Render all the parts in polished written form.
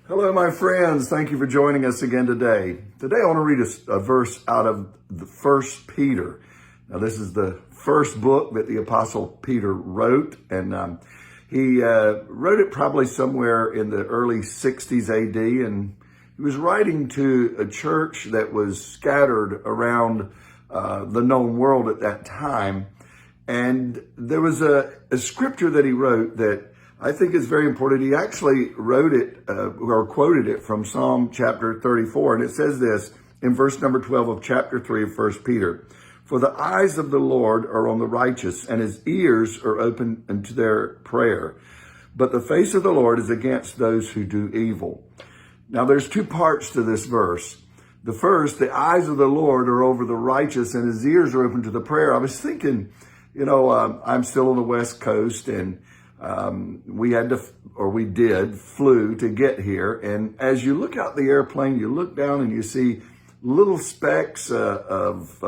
Hello, my friends. Thank you for joining us again today. Today, I want to read a verse out of the First Peter. Now, this is the first book that the Apostle Peter wrote, and he wrote it probably somewhere in the early 60s AD, and he was writing to a church that was scattered around the known world at that time. And there was a scripture that he wrote that I think is very important. He actually wrote it or quoted it from Psalm chapter 34. And it says this in verse number 12 of chapter 3 of 1 Peter. For the eyes of the Lord are on the righteous, and his ears are open unto their prayer. But the face of the Lord is against those who do evil. Now there's two parts to this verse. The first, the eyes of the Lord are over the righteous, and his ears are open to the prayer. I was thinking, I'm still on the West Coast, and we flew to get here. And as you look out the airplane, you look down and you see little specks of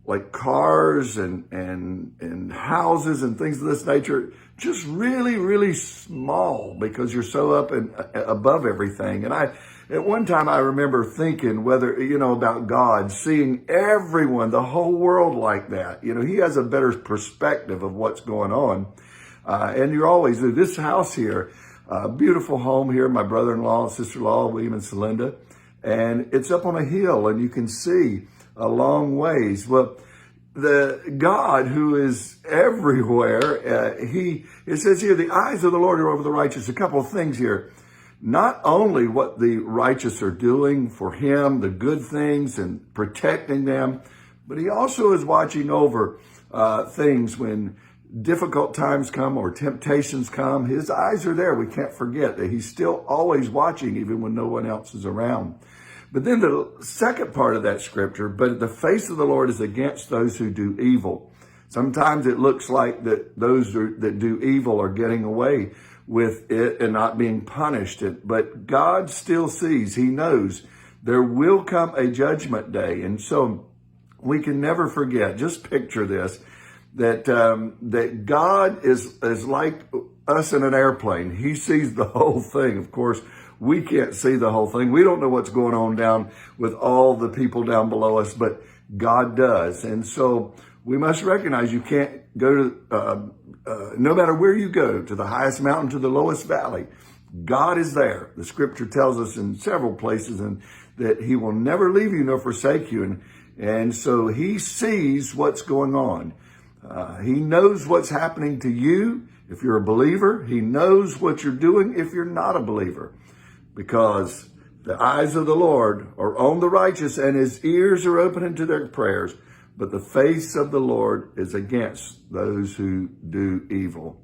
like cars and houses and things of this nature, just really, really small because you're so up and above everything. And at one time I remember thinking about God, seeing everyone, the whole world like that. He has a better perspective of what's going on. And you're always, this house here, beautiful home here, my brother-in-law and sister-in-law, William and Celinda, and it's up on a hill and you can see a long ways. Well, the God who is everywhere, it says here, the eyes of the Lord are over the righteous. A couple of things here. Not only what the righteous are doing for him, the good things and protecting them, but he also is watching over things when difficult times come or temptations come. His eyes are there. We can't forget that he's still always watching even when no one else is around. But then the second part of that scripture, but the face of the Lord is against those who do evil. Sometimes it looks like that those that do evil are getting away with it and not being punished. But God still sees. He knows there will come a judgment day. And so we can never forget, just picture this, that God is like us in an airplane. He sees the whole thing. Of course, we can't see the whole thing. We don't know what's going on down with all the people down below us, but God does. And so we must recognize you can't go to, no matter where you go, to the highest mountain, to the lowest valley, God is there. The scripture tells us in several places and that he will never leave you nor forsake you. And so he sees what's going on. He knows what's happening to you if you're a believer. He knows what you're doing if you're not a believer, because the eyes of the Lord are on the righteous and his ears are open unto their prayers. But the face of the Lord is against those who do evil.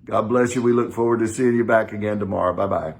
God bless you. We look forward to seeing you back again tomorrow. Bye-bye.